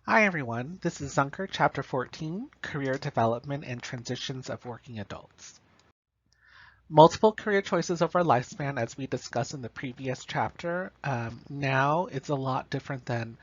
Hi everyone, this is Zunker Chapter 14, Career Development and Transitions of Working Adults. Multiple career choices over a lifespan, as we discussed in the previous chapter. Now it's a lot different than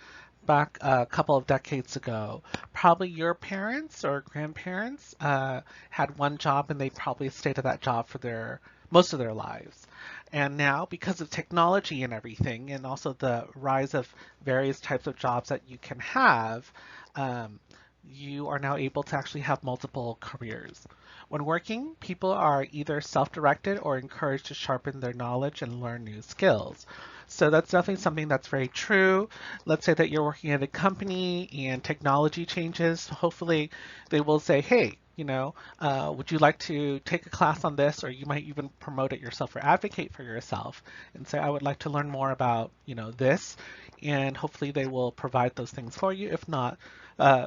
back a couple of decades ago. Probably your parents or grandparents had one job and they probably stayed at that job for their most of their lives. And now, because of technology and everything, and also the rise of various types of jobs that you can have, um, you are now able to actually have multiple careers. When working, people are either self-directed or encouraged to sharpen their knowledge and learn new skills. So that's definitely something that's very true. Let's say that you're working at a company and technology changes. Hopefully, they will say, hey, would you like to take a class on this? Or you might even promote it yourself or advocate for yourself and say, I would like to learn more about, this. And hopefully they will provide those things for you. If not,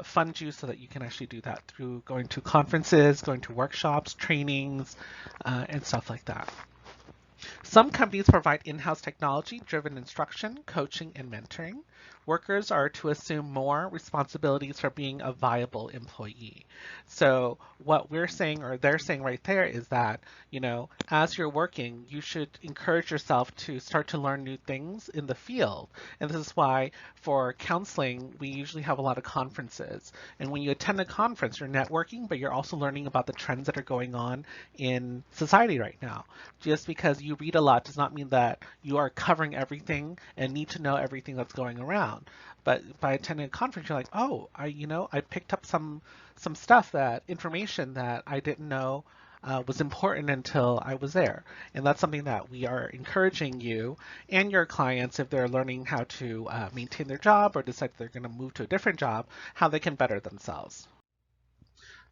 fund you so that you can actually do that through going to conferences, going to workshops, trainings, and stuff like that. Some companies provide in-house technology-driven instruction, coaching, and mentoring. Workers are to assume more responsibilities for being a viable employee. So what we're saying, or they're saying right there, is that, as you're working, you should encourage yourself to start to learn new things in the field. And this is why for counseling, we usually have a lot of conferences. And when you attend a conference, you're networking, but you're also learning about the trends that are going on in society right now. Just because you read a lot does not mean that you are covering everything and need to know everything that's going around. But by attending a conference, you're like, oh, I picked up some stuff, that information that I didn't know was important until I was there. And that's something that we are encouraging you and your clients, if they're learning how to maintain their job or decide they're going to move to a different job, how they can better themselves.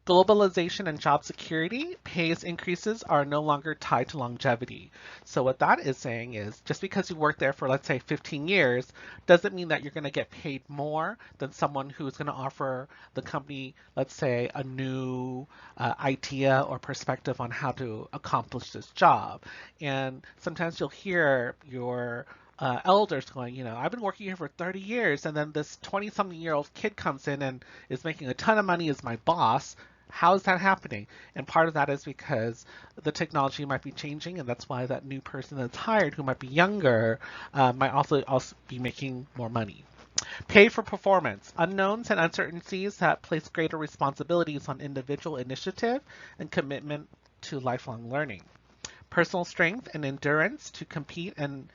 Globalization and job security, pays increases are no longer tied to longevity. So what that is saying is just because you work there for, let's say, 15 years doesn't mean that you're going to get paid more than someone who's going to offer the company, let's say, a new idea or perspective on how to accomplish this job. And sometimes you'll hear your elders going, I've been working here for 30 years, and then this 20-something-year-old kid comes in and is making a ton of money as my boss. How is that happening? And part of that is because the technology might be changing, and that's why that new person that's hired, who might be younger, might also be making more money. Pay for performance. Unknowns and uncertainties that place greater responsibilities on individual initiative and commitment to lifelong learning. Personal strength and endurance to compete and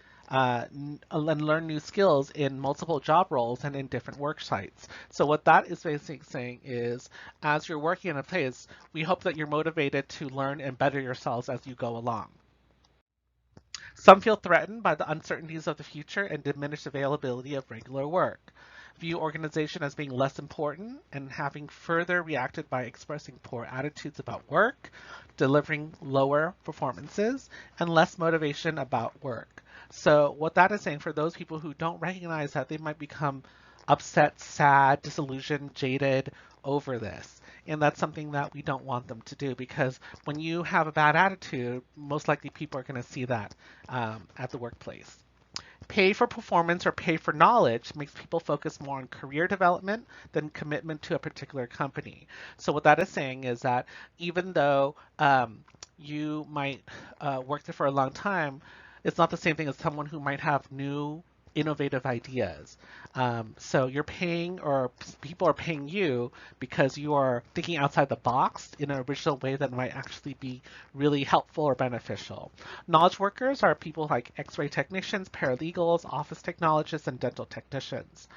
learn new skills in multiple job roles and in different work sites. So what that is basically saying is, as you're working in a place, we hope that you're motivated to learn and better yourselves as you go along. Some feel threatened by the uncertainties of the future and diminished availability of regular work. View organization as being less important and having further reacted by expressing poor attitudes about work, delivering lower performances, and less motivation about work. So what that is saying, for those people who don't recognize that, they might become upset, sad, disillusioned, jaded over this. And that's something that we don't want them to do, because when you have a bad attitude, most likely people are going to see that at the workplace. Pay for performance or pay for knowledge makes people focus more on career development than commitment to a particular company. So what that is saying is that even though you might work there for a long time, it's not the same thing as someone who might have new innovative ideas. So you're paying, or people are paying you because you are thinking outside the box in an original way that might actually be really helpful or beneficial. Knowledge workers are people like x-ray technicians, paralegals, office technologists, and dental technicians.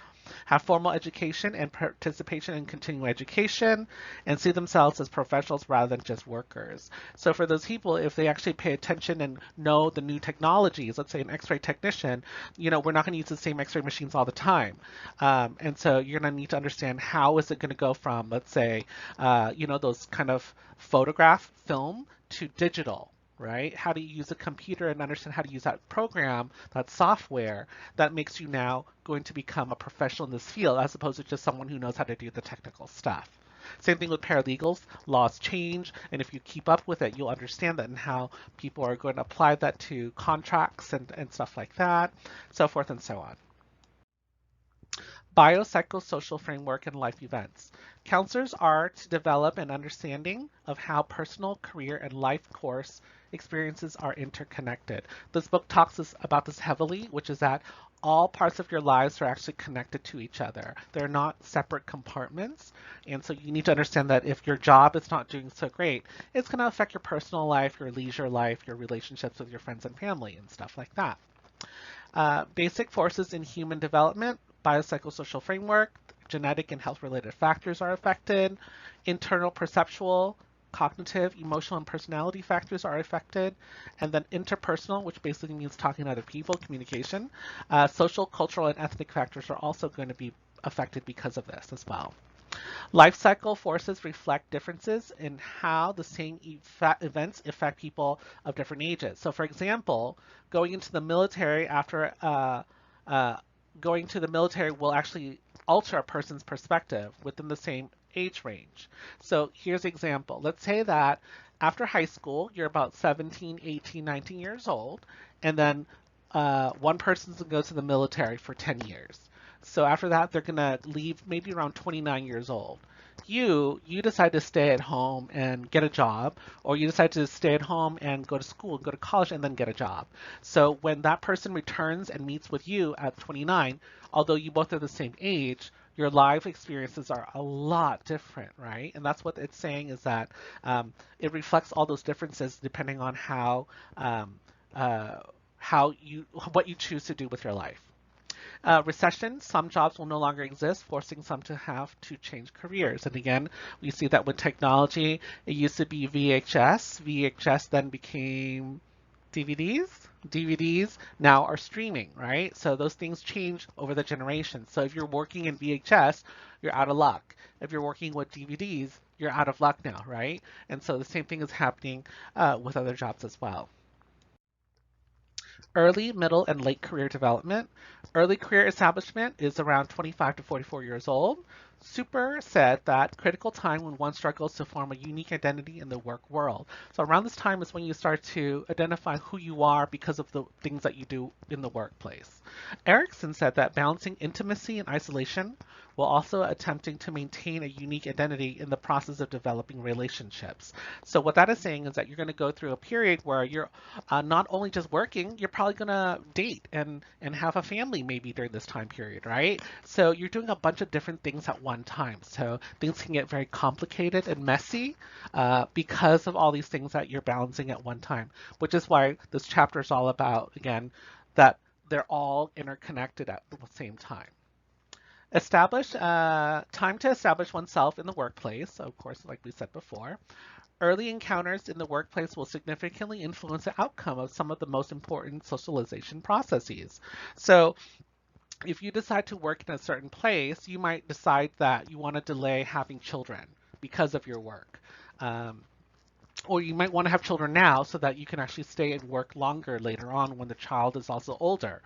Have formal education and participation in continuing education, and see themselves as professionals rather than just workers. So for those people, if they actually pay attention and know the new technologies, let's say an x-ray technician, we're not going to use the same x-ray machines all the time. And so you're going to need to understand, how is it going to go from, let's say, those kind of photograph film to digital, right? How do you use a computer and understand how to use that program, that software that makes you now going to become a professional in this field, as opposed to just someone who knows how to do the technical stuff. Same thing with paralegals. Laws change, and if you keep up with it, you'll understand that and how people are going to apply that to contracts and stuff like that, so forth and so on. biopsychosocial framework and life events. Counselors are to develop an understanding of how personal, career, and life course experiences are interconnected. This book talks about this heavily, which is that all parts of your lives are actually connected to each other. They're not separate compartments. And so you need to understand that if your job is not doing so great, it's going to affect your personal life, your leisure life, your relationships with your friends and family, and stuff like that. Basic forces in human development, biopsychosocial framework, genetic and health related factors are affected, internal perceptual, cognitive, emotional, and personality factors are affected, and then interpersonal, which basically means talking to other people, communication, social, cultural, and ethnic factors are also going to be affected because of this as well. Life cycle forces reflect differences in how the same events affect people of different ages. So, for example, going into the military after uh, going to the military will actually alter a person's perspective within the same age range. So, here's an example. Let's say that after high school, you're about 17, 18, 19 years old, and then one person's going to go to the military for 10 years. So after that, they're gonna leave maybe around 29 years old. You decide to stay at home and get a job, or you decide to stay at home and go to school, go to college, and then get a job. So when that person returns and meets with you at 29, although you both are the same age, your life experiences are a lot different, right? And that's what it's saying is that it reflects all those differences depending on um, uh, how you what you choose to do with your life. Recession, some jobs will no longer exist, forcing some to have to change careers. And again, we see that with technology, it used to be VHS. VHS then became DVDs. DVDs now are streaming, right? So those things change over the generations. So if you're working in VHS, you're out of luck. If you're working with DVDs, you're out of luck now, right? And so the same thing is happening with other jobs as well. Early, middle, and late career development. Early career establishment is around 25 to 44 years old. Super said that critical time when one struggles to form a unique identity in the work world. So around this time is when you start to identify who you are because of the things that you do in the workplace. Erickson said that balancing intimacy and isolation while also attempting to maintain a unique identity in the process of developing relationships. So what that is saying is that you're going to go through a period where you're not only just working, you're probably going to date and have a family maybe during this time period, right? So you're doing a bunch of different things at one time. So things can get very complicated and messy because of all these things that you're balancing at one time, which is why this chapter is all about, again, that they're all interconnected at the same time. Establish time to establish oneself in the workplace, of course, like we said before. Early encounters in the workplace will significantly influence the outcome of some of the most important socialization processes. So, if you decide to work in a certain place, you might decide that you want to delay having children because of your work. Um, or you might want to have children now so that you can actually stay and work longer later on when the child is also older.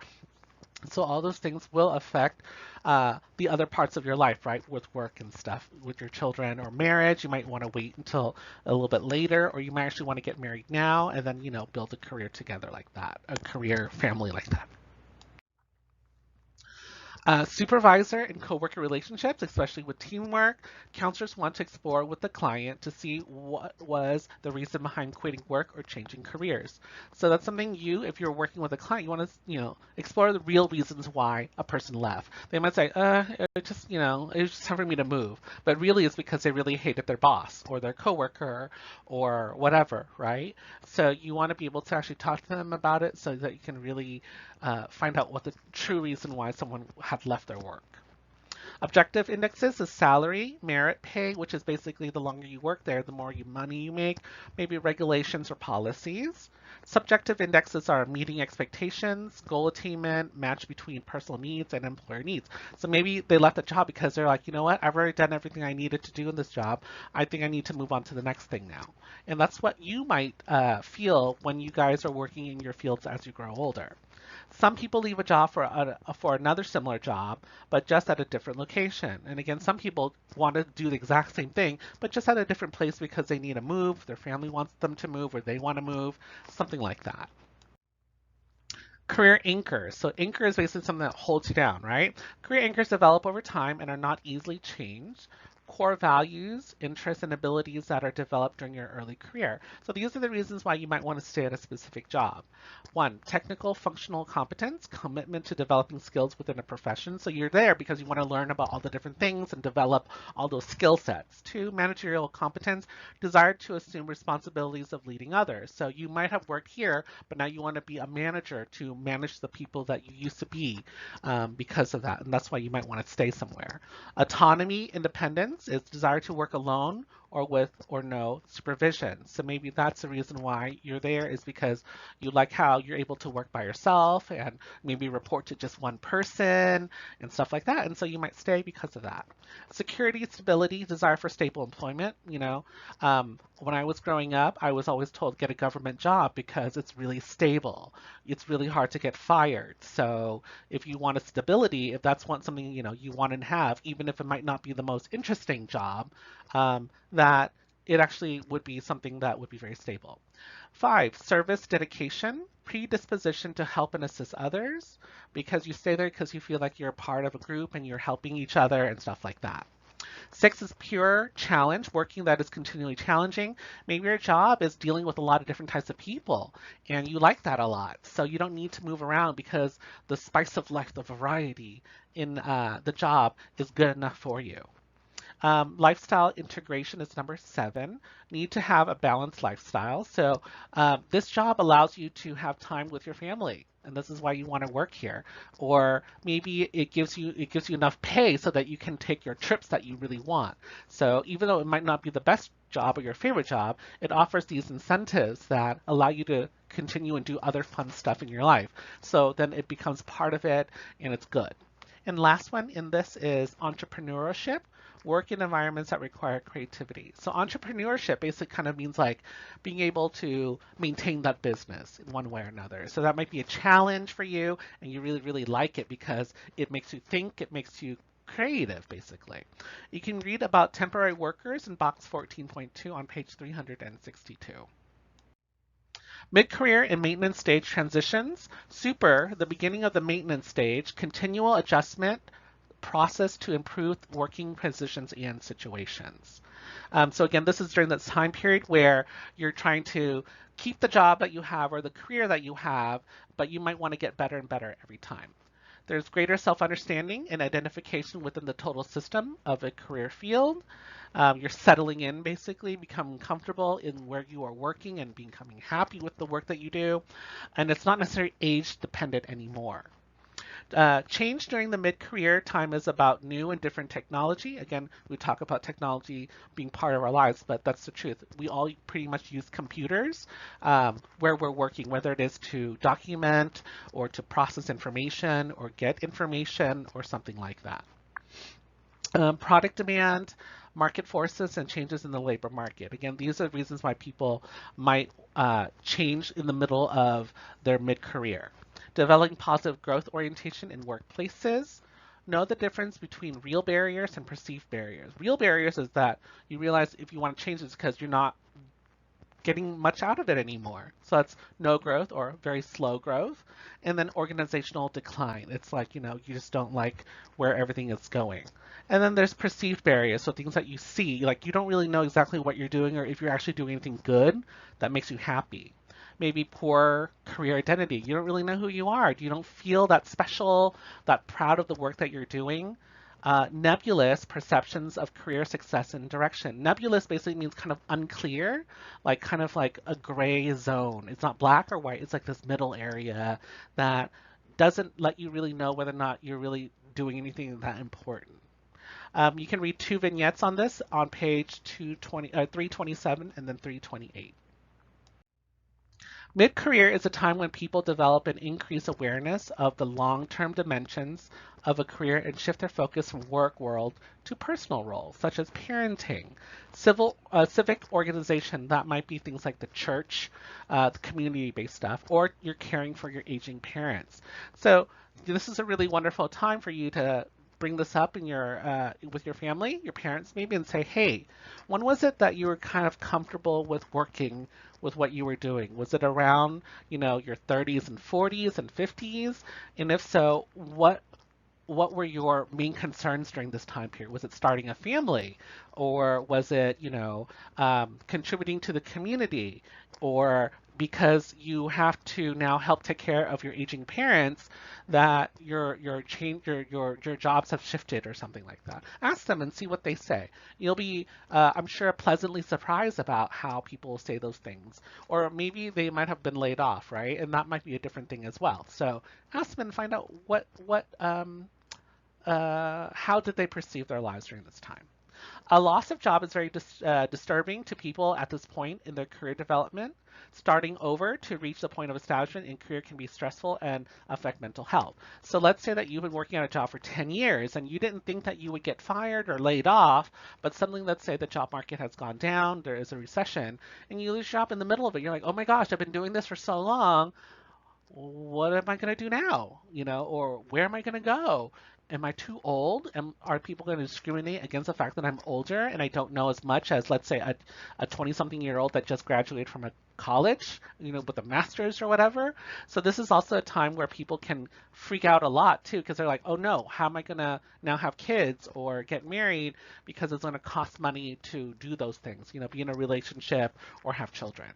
So all those things will affect the other parts of your life, right? With work and stuff, with your children or marriage, you might want to wait until a little bit later, or you might actually want to get married now and then, build a career together like that, a career family like that. Supervisor and coworker relationships, especially with teamwork, counselors want to explore with the client to see what was the reason behind quitting work or changing careers. So that's something if you're working with a client, you want to, explore the real reasons why a person left. They might say, it just, it was just time for me to move. But really it's because they really hated their boss or their coworker or whatever, right? So you want to be able to actually talk to them about it so that you can really find out what the true reason why someone had left their work. Objective indexes is salary, merit pay, which is basically the longer you work there, the more money you make, maybe regulations or policies. Subjective indexes are meeting expectations, goal attainment, match between personal needs and employer needs. So maybe they left a job because they're like, you know what, I've already done everything I needed to do in this job. I think I need to move on to the next thing now. And that's what you might feel when you guys are working in your fields as you grow older. Some people leave a job for another similar job, but just at a different location. And again, some people want to do the exact same thing, but just at a different place because they need to move, their family wants them to move, or they want to move, something like that. Career anchors. So anchor is basically something that holds you down, right? Career anchors develop over time and are not easily changed. Core values, interests, and abilities that are developed during your early career. So these are the reasons why you might want to stay at a specific job. One, technical functional competence, commitment to developing skills within a profession. So you're there because you want to learn about all the different things and develop all those skill sets. Two, managerial competence, desire to assume responsibilities of leading others. So you might have worked here, but now you want to be a manager to manage the people that you used to be because of that. And that's why you might want to stay somewhere. Autonomy, independence is desire to work alone or with or no supervision. So maybe that's the reason why you're there is because you like how you're able to work by yourself and maybe report to just one person and stuff like that. And so you might stay because of that. Security, stability, desire for stable employment. When I was growing up, I was always told get a government job because it's really stable. It's really hard to get fired. So if you want a stability, if that's something you want to have, even if it might not be the most interesting job, that it actually would be something that would be very stable. Five, service dedication, predisposition to help and assist others, because you stay there because you feel like you're a part of a group and you're helping each other and stuff like that. Six is pure challenge, working that is continually challenging. Maybe your job is dealing with a lot of different types of people, and you like that a lot. So you don't need to move around because the spice of life, the variety in the job is good enough for you. Lifestyle integration is number 7. Need to have a balanced lifestyle. So this job allows you to have time with your family, and this is why you want to work here. Or maybe it gives you enough pay so that you can take your trips that you really want. So even though it might not be the best job or your favorite job, it offers these incentives that allow you to continue and do other fun stuff in your life. So then it becomes part of it, and it's good. And last one in this is entrepreneurship, work in environments that require creativity. So entrepreneurship basically kind of means like being able to maintain that business in one way or another. So that might be a challenge for you and you really, really like it because it makes you think, it makes you creative, basically. You can read about temporary workers in box 14.2 on page 362. Mid-career and maintenance stage transitions. Super, the beginning of the maintenance stage, continual adjustment process to improve working positions and situations. So again, this is during that time period where you're trying to keep the job that you have or the career that you have, but you might want to get better and better every time. There's greater self-understanding and identification within the total system of a career field. You're settling in, basically, becoming comfortable in where you are working and becoming happy with the work that you do. And it's not necessarily age dependent anymore. Change during the mid-career time is about new and different technology. Again, we talk about technology being part of our lives, but that's the truth. We all pretty much use computers where we're working, whether it is to document or to process information or get information or something like that. Product demand, market forces, and changes in the labor market. Again, these are reasons why people might change in the middle of their mid-career. Developing positive growth orientation in workplaces. Know the difference between real barriers and perceived barriers. Real barriers is that you realize if you want to change this because you're not getting much out of it anymore. So that's no growth or very slow growth. And then organizational decline. It's like, you just don't like where everything is going. And then there's perceived barriers. So things that you see, like you don't really know exactly what you're doing or if you're actually doing anything good that makes you happy. Maybe poor career identity. You don't really know who you are. You don't feel that special, that proud of the work that you're doing. Nebulous perceptions of career success and direction. Nebulous basically means kind of unclear, like kind of like a gray zone. It's not black or white. It's like this middle area that doesn't let you really know whether or not you're really doing anything that important. You can read 2 vignettes on this on page 327 and then 328. Mid-career is a time when people develop an increased awareness of the long-term dimensions of a career and shift their focus from work world to personal roles, such as parenting, civic organization, that might be things like the church, the community-based stuff, or you're caring for your aging parents. So this is a really wonderful time for you to bring this up in your with your family, your parents maybe, and say, hey, when was it that you were kind of comfortable with working with what you were doing? Was it around, your 30s and 40s and 50s? And if so, what were your main concerns during this time period? Was it starting a family, or was it, contributing to the community, or because you have to now help take care of your aging parents, that your jobs have shifted or something like that? Ask them and see what they say. You'll be, I'm sure, pleasantly surprised about how people say those things, or maybe they might have been laid off, right? And that might be a different thing as well. So ask them and find out how did they perceive their lives during this time. A loss of job is very disturbing to people at this point in their career development. Starting over to reach the point of establishment in career can be stressful and affect mental health. So let's say that you've been working on a job for 10 years and you didn't think that you would get fired or laid off, but suddenly, let's say the job market has gone down, there is a recession, and you lose your job in the middle of it. You're like, oh my gosh, I've been doing this for so long. What am I going to do now? Or where am I going to go? Am I too old? Are people going to discriminate against the fact that I'm older and I don't know as much as, let's say, a 20-something-year-old that just graduated from a college, with a master's or whatever? So this is also a time where people can freak out a lot too, because they're like, oh no, how am I going to now have kids or get married, because it's going to cost money to do those things, be in a relationship or have children.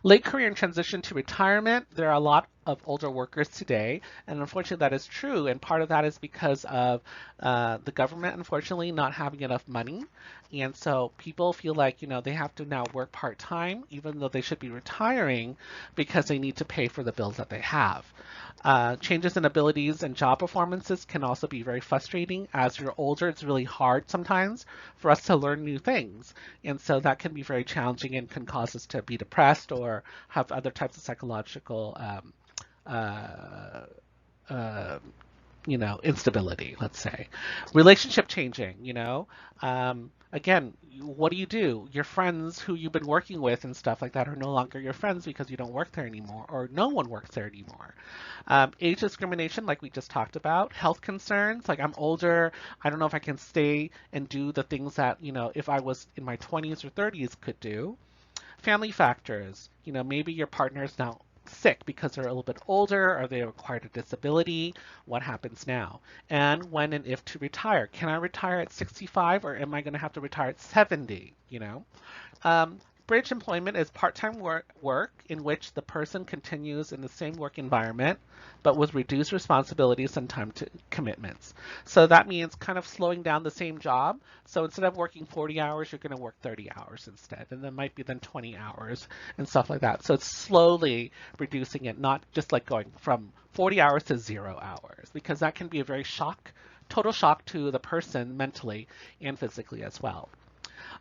Late career and transition to retirement, there are a lot of older workers today, and unfortunately that is true, and part of that is because of the government, unfortunately, not having enough money, and so people feel like, they have to now work part-time, even though they should be retiring, because they need to pay for the bills that they have. Changes in abilities and job performances can also be very frustrating. As you're older, it's really hard sometimes for us to learn new things. And so that can be very challenging and can cause us to be depressed or have other types of psychological uh, uh, instability, let's say. Relationship changing, again, what do? Your friends who you've been working with and stuff like that are no longer your friends because you don't work there anymore, or no one works there anymore. Age discrimination, like we just talked about. Health concerns, like I'm older, I don't know if I can stay and do the things that, if I was in my 20s or 30s could do. Family factors, maybe your partner is now sick because they're a little bit older or they acquired a disability. What happens now? And when and if to retire. Can I retire at 65, or am I going to have to retire at 70? Um, Bridge employment is part-time work in which the person continues in the same work environment, but with reduced responsibilities and time to commitments. So that means kind of slowing down the same job. So instead of working 40 hours, you're going to work 30 hours instead, and then might be then 20 hours and stuff like that. So it's slowly reducing it, not just like going from 40 hours to 0 hours, because that can be a very total shock to the person mentally and physically as well.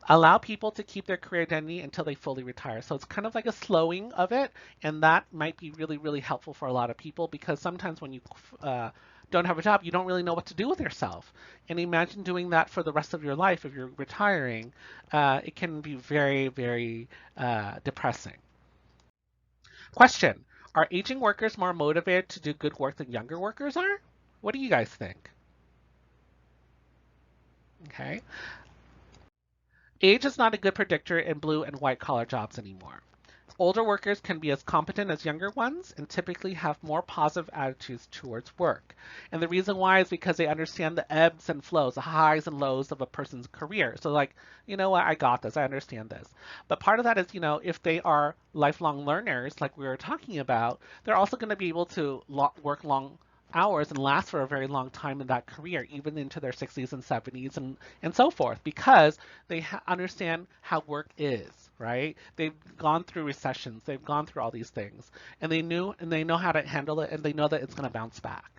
Allow people to keep their career identity until they fully retire. So it's kind of like a slowing of it, and that might be really, really helpful for a lot of people, because sometimes when you don't have a job, you don't really know what to do with yourself. And imagine doing that for the rest of your life if you're retiring. It can be very, very depressing. Question: are aging workers more motivated to do good work than younger workers are? What do you guys think? Okay. Age is not a good predictor in blue and white collar jobs anymore. Older workers can be as competent as younger ones and typically have more positive attitudes towards work. And the reason why is because they understand the ebbs and flows, the highs and lows of a person's career. So like, you know what, I got this, I understand this. But part of that is, if they are lifelong learners, like we were talking about, they're also going to be able to work long hours and last for a very long time in that career, even into their 60s and 70s and so forth, because they understand how work is, right? They've gone through recessions, they've gone through all these things, and they know how to handle it, and they know that it's going to bounce back.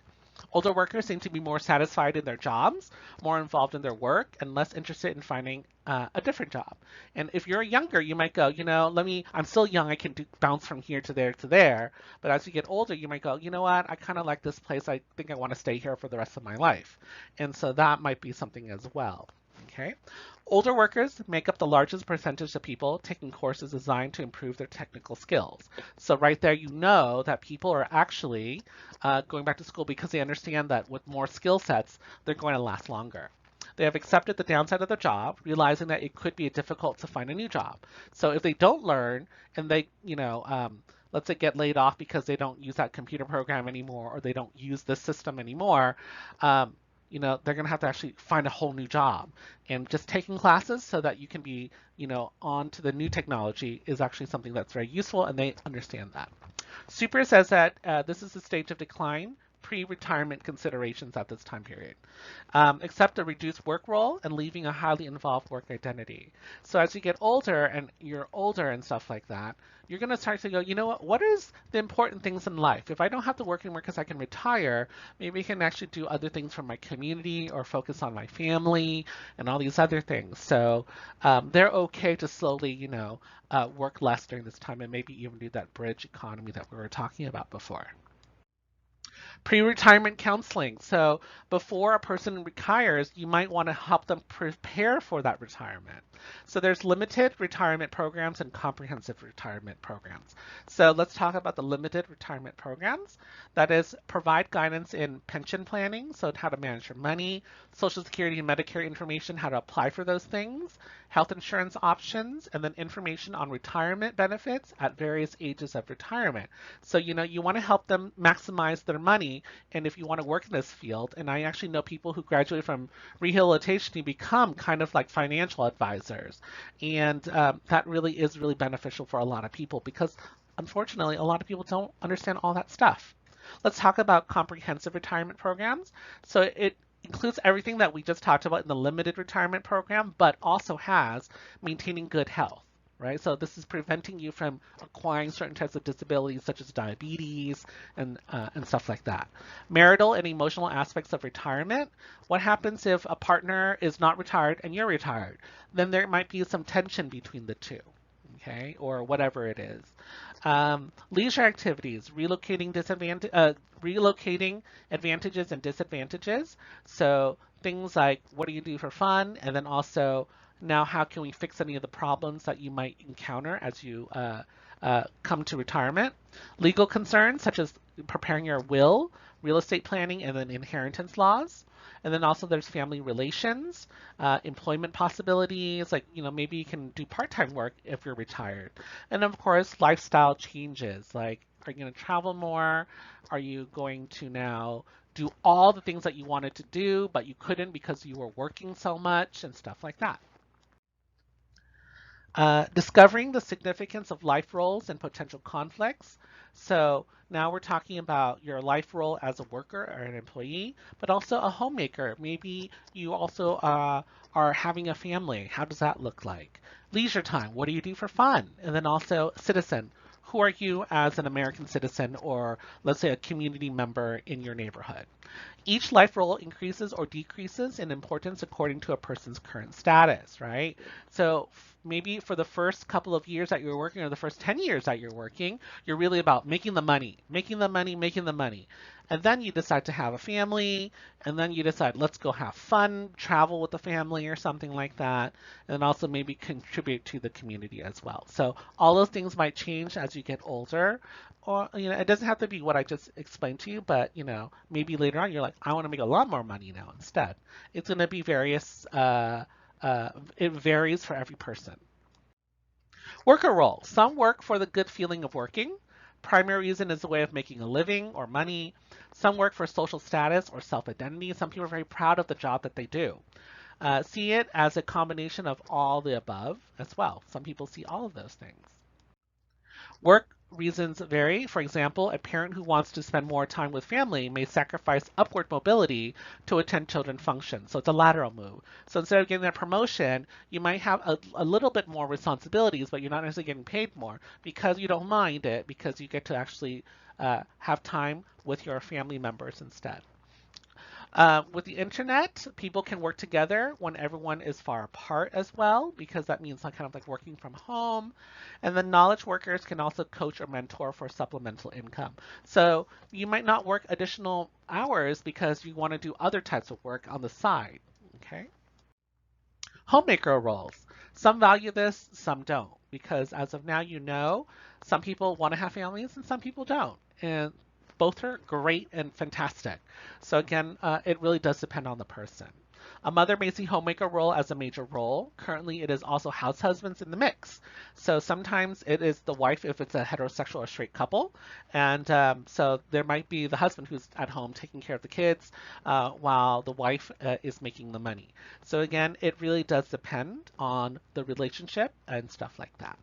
Older workers seem to be more satisfied in their jobs, more involved in their work, and less interested in finding a different job. And if you're younger, you might go, I'm still young, I can bounce from here to there. But as you get older, you might go, you know what, I kind of like this place, I think I want to stay here for the rest of my life. And so that might be something as well. Okay. Older workers make up the largest percentage of people taking courses designed to improve their technical skills. So right there, you know that people are actually going back to school because they understand that with more skill sets, they're going to last longer. They have accepted the downside of their job, realizing that it could be difficult to find a new job. So if they don't learn and they, let's say get laid off because they don't use that computer program anymore or they don't use this system anymore, um, they're going to have to actually find a whole new job. And just taking classes so that you can be, on to the new technology is actually something that's very useful, and they understand that. Super says that this is the stage of decline, pre-retirement considerations at this time period. Accept a reduced work role and leaving a highly involved work identity. So as you get older and you're older and stuff like that, you're going to start to go, you know what is the important things in life? If I don't have to work anymore because I can retire, maybe I can actually do other things for my community or focus on my family and all these other things. So they're okay to slowly, work less during this time and maybe even do that bridge economy that we were talking about before. Pre-retirement counseling. So before a person retires, you might want to help them prepare for that retirement. So there's limited retirement programs and comprehensive retirement programs. So let's talk about the limited retirement programs. That is, provide guidance in pension planning, so how to manage your money, Social Security and Medicare information, how to apply for those things, health insurance options, and then information on retirement benefits at various ages of retirement. So, you want to help them maximize their money. And if you want to work in this field, and I actually know people who graduate from rehabilitation to become kind of like financial advisors. And that really is really beneficial for a lot of people because unfortunately, a lot of people don't understand all that stuff. Let's talk about comprehensive retirement programs. So it includes everything that we just talked about in the limited retirement program, but also has maintaining good health. Right, so this is preventing you from acquiring certain types of disabilities such as diabetes and stuff like that. Marital and emotional aspects of retirement. What happens if a partner is not retired and you're retired? Then there might be some tension between the two, okay, or whatever it is. Leisure activities, relocating advantages and disadvantages. So things like what do you do for fun, and then also now how can we fix any of the problems that you might encounter as you come to retirement. Legal concerns such as preparing your will, real estate planning, and then inheritance laws. And then also there's family relations, employment possibilities, like, maybe you can do part-time work if you're retired. And of course, lifestyle changes, like are you going to travel more? Are you going to now do all the things that you wanted to do, but you couldn't because you were working so much and stuff like that. Discovering the significance of life roles and potential conflicts. So now we're talking about your life role as a worker or an employee, but also a homemaker. Maybe you also are having a family. How does that look like? Leisure time. What do you do for fun? And then also citizen. Who are you as an American citizen or let's say a community member in your neighborhood? Each life role increases or decreases in importance according to a person's current status, right? So maybe for the first couple of years that you're working or the first 10 years that you're working, you're really about making the money, making the money, making the money. And then you decide to have a family, and then you decide, let's go have fun, travel with the family or something like that, and also maybe contribute to the community as well. So all those things might change as you get older, or it doesn't have to be what I just explained to you, but maybe later on you're like, I want to make a lot more money now instead. It's going to be various. It varies for every person. Worker role. Some work for the good feeling of working. Primary reason is a way of making a living or money. Some work for social status or self-identity. Some people are very proud of the job that they do. See it as a combination of all the above as well. Some people see all of those things. Work reasons vary. For example, a parent who wants to spend more time with family may sacrifice upward mobility to attend children functions. So it's a lateral move. So instead of getting that promotion, you might have a little bit more responsibilities, but you're not necessarily getting paid more because you don't mind it because you get to actually have time with your family members instead. With the internet, people can work together when everyone is far apart as well, because that means like kind of like working from home. And then knowledge workers can also coach or mentor for supplemental income. So you might not work additional hours because you want to do other types of work on the side. Okay. Homemaker roles. Some value this, some don't, because as of now, you know, some people want to have families and some people don't. And both are great and fantastic. So again, it really does depend on the person. A mother may see homemaker role as a major role. Currently, it is also house husbands in the mix. So sometimes it is the wife if it's a heterosexual or straight couple. And so there might be the husband who's at home taking care of the kids while the wife is making the money. So again, it really does depend on the relationship and stuff like that.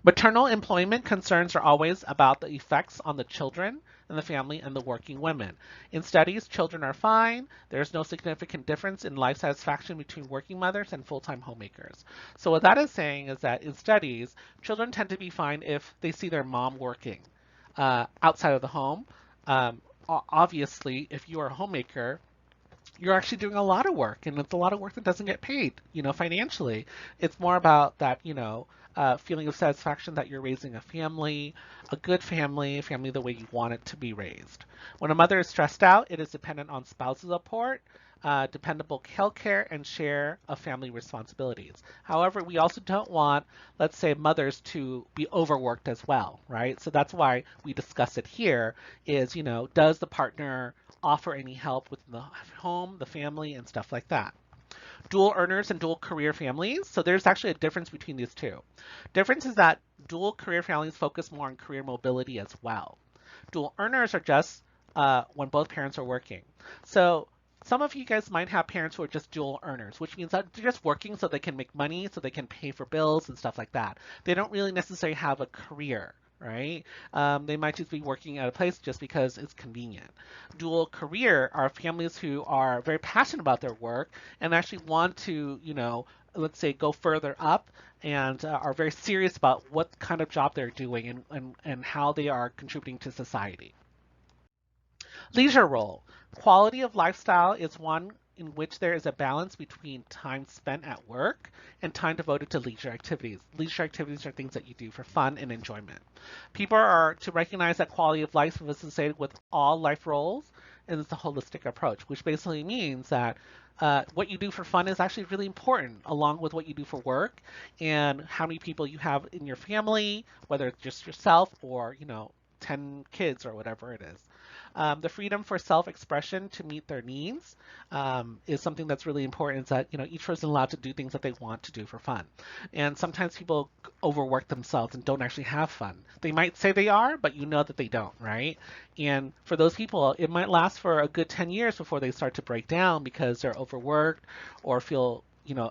Maternal employment concerns are always about the effects on the children and the family and the working women. In studies, children are fine. There's no significant difference in life satisfaction between working mothers and full-time homemakers. So what that is saying is that in studies, children tend to be fine if they see their mom working outside of the home. Obviously, if you are a homemaker, you're actually doing a lot of work, and it's a lot of work that doesn't get paid, financially. It's more about that, feeling of satisfaction that you're raising a good family, a family the way you want it to be raised. When a mother is stressed out, it is dependent on spousal support, dependable health care, and share of family responsibilities. However, we also don't want, let's say, mothers to be overworked as well, right? So that's why we discuss it here is, does the partner offer any help with the home, the family, and stuff like that. Dual earners and dual career families. So there's actually a difference between these two. Difference is that dual career families focus more on career mobility as well. Dual earners are just when both parents are working. So some of you guys might have parents who are just dual earners, which means that they're just working so they can make money, so they can pay for bills and stuff like that. They don't really necessarily have a career, right? They might just be working at a place just because it's convenient. Dual career are families who are very passionate about their work and actually want to, let's say go further up and are very serious about what kind of job they're doing and how they are contributing to society. Leisure role. Quality of lifestyle is one in which there is a balance between time spent at work and time devoted to leisure activities. Leisure activities are things that you do for fun and enjoyment. People are to recognize that quality of life is associated with all life roles, and it's a holistic approach, which basically means that what you do for fun is actually really important, along with what you do for work and how many people you have in your family, whether it's just yourself or, 10 kids or whatever it is. The freedom for self-expression to meet their needs is something that's really important. Is that each person is allowed to do things that they want to do for fun, and sometimes people overwork themselves and don't actually have fun. They might say they are, but you know that they don't, right? And for those people, it might last for a good 10 years before they start to break down because they're overworked or feel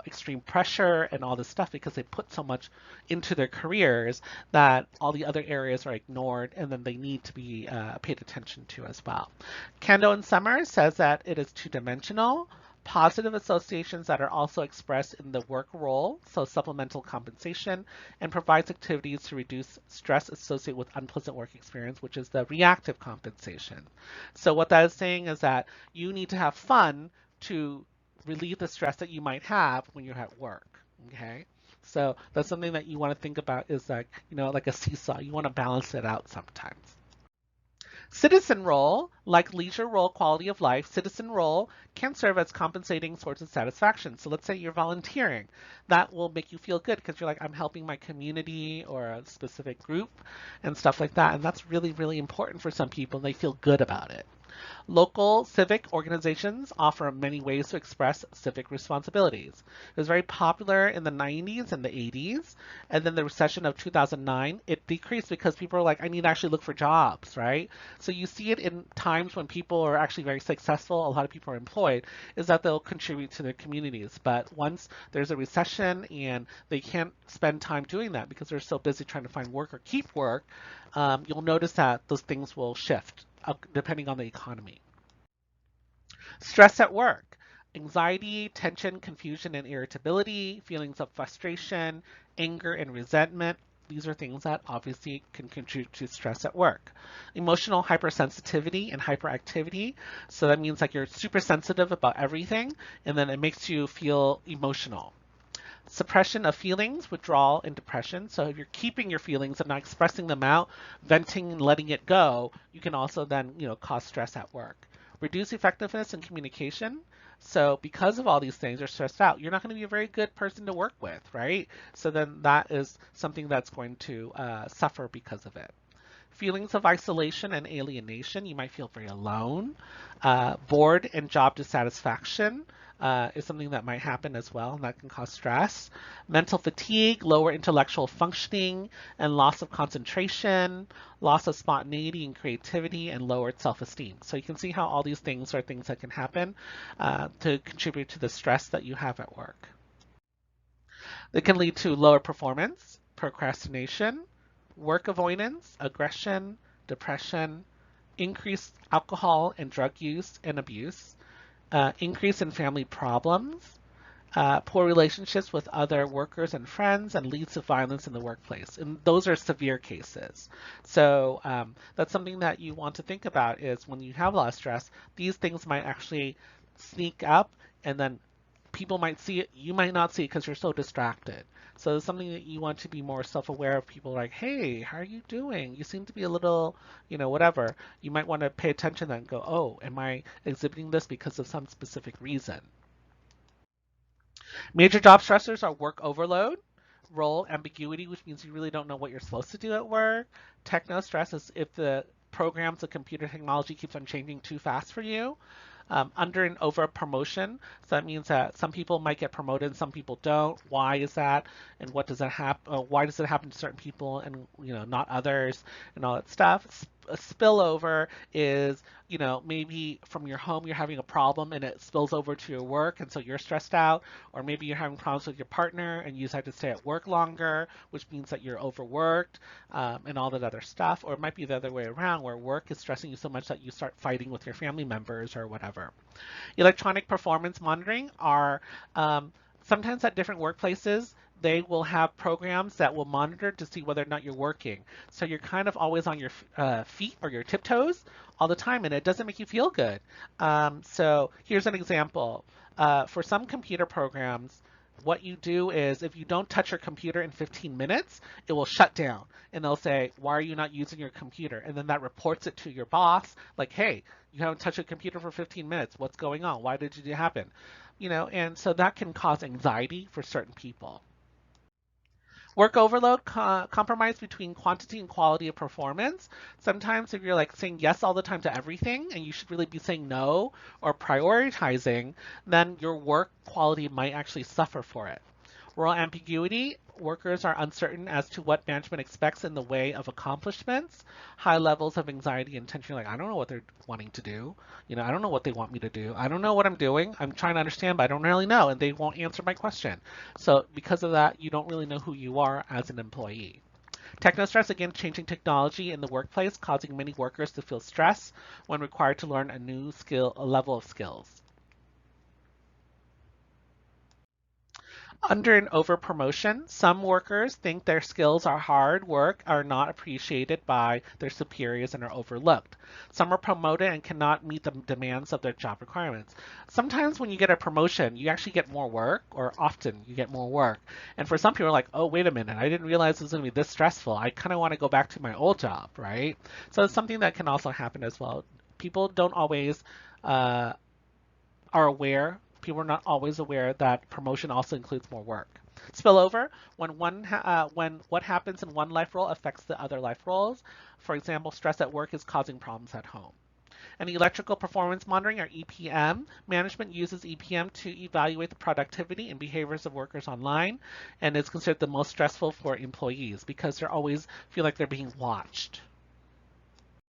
extreme pressure and all this stuff because they put so much into their careers that all the other areas are ignored and then they need to be paid attention to as well. Kendo and Summers says that it is two-dimensional. Positive associations that are also expressed in the work role, so supplemental compensation, and provides activities to reduce stress associated with unpleasant work experience, which is the reactive compensation. So what that is saying is that you need to have fun to relieve the stress that you might have when you're at work. Okay. So that's something that you want to think about is like, like a seesaw. You want to balance it out sometimes. Citizen role, like leisure role, quality of life, citizen role can serve as compensating source of satisfaction. So let's say you're volunteering. That will make you feel good because you're like, I'm helping my community or a specific group and stuff like that. And that's really, really important for some people. They feel good about it. Local civic organizations offer many ways to express civic responsibilities. It was very popular in the 90s and the 80s, and then the recession of 2009, it decreased because people are like, I need to actually look for jobs, right? So you see it in times when people are actually very successful, a lot of people are employed, is that they'll contribute to their communities. But once there's a recession and they can't spend time doing that because they're so busy trying to find work or keep work, you'll notice that those things will shift depending on the economy. Stress at work. Anxiety, tension, confusion, and irritability, feelings of frustration, anger, and resentment. These are things that obviously can contribute to stress at work. Emotional hypersensitivity and hyperactivity. So that means like you're super sensitive about everything, and then it makes you feel emotional. Suppression of feelings, withdrawal, and depression. So if you're keeping your feelings and not expressing them out, venting and letting it go, you can also then, cause stress at work. Reduce effectiveness in communication. So because of all these things, you're stressed out. You're not going to be a very good person to work with, right? So then that is something that's going to suffer because of it. Feelings of isolation and alienation. You might feel very alone. Bored and job dissatisfaction is something that might happen as well, and that can cause stress. Mental fatigue, lower intellectual functioning, and loss of concentration, loss of spontaneity and creativity, and lowered self-esteem. So you can see how all these things are things that can happen to contribute to the stress that you have at work. It can lead to lower performance, procrastination, work avoidance, aggression, depression, increased alcohol and drug use and abuse, increase in family problems, poor relationships with other workers and friends, and leads to violence in the workplace. And those are severe cases. So that's something that you want to think about is when you have a lot of stress, these things might actually sneak up and then people might see it, you might not see it because you're so distracted. So it's something that you want to be more self-aware of people like, hey, how are you doing? You seem to be a little, whatever. You might want to pay attention and go, oh, am I exhibiting this because of some specific reason? Major job stressors are work overload, role ambiguity, which means you really don't know what you're supposed to do at work. Techno stress is if the programs of computer technology keeps on changing too fast for you. Under and over promotion. So that means that some people might get promoted, some people don't. Why is that? And what does that happen? Why does it happen to certain people and not others and all that stuff? A spillover is maybe from your home you're having a problem and it spills over to your work and so you're stressed out, or maybe you're having problems with your partner and you decide to stay at work longer, which means that you're overworked and all that other stuff. Or it might be the other way around where work is stressing you so much that you start fighting with your family members or whatever. Electronic performance monitoring are sometimes at different workplaces, they will have programs that will monitor to see whether or not you're working. So you're kind of always on your feet or your tiptoes all the time, and it doesn't make you feel good. So here's an example. For some computer programs, what you do is if you don't touch your computer in 15 minutes, it will shut down. And they'll say, why are you not using your computer? And then that reports it to your boss, like, hey, you haven't touched your computer for 15 minutes. What's going on? Why did it happen? And so that can cause anxiety for certain people. Work overload, compromise between quantity and quality of performance. Sometimes if you're like saying yes all the time to everything and you should really be saying no or prioritizing, then your work quality might actually suffer for it. Role ambiguity, workers are uncertain as to what management expects in the way of accomplishments. High levels of anxiety and tension, like, I don't know what they're wanting to do. I don't know what they want me to do. I don't know what I'm doing. I'm trying to understand, but I don't really know, and they won't answer my question. So because of that, you don't really know who you are as an employee. Technostress, again, changing technology in the workplace, causing many workers to feel stress when required to learn a level of skills. Under and over promotion, some workers think their skills or hard work are not appreciated by their superiors and are overlooked. Some are promoted and cannot meet the demands of their job requirements. Sometimes when you get a promotion, you actually get more work, or often you get more work. And for some people, like, oh, wait a minute, I didn't realize it was going to be this stressful. I kind of want to go back to my old job, right? So it's something that can also happen as well. People don't always are aware, people are not always aware that promotion also includes more work. Spillover, when what happens in one life role affects the other life roles. For example, stress at work is causing problems at home. And electrical performance monitoring, or EPM, management uses EPM to evaluate the productivity and behaviors of workers online, and is considered the most stressful for employees because they always feel like they're being watched.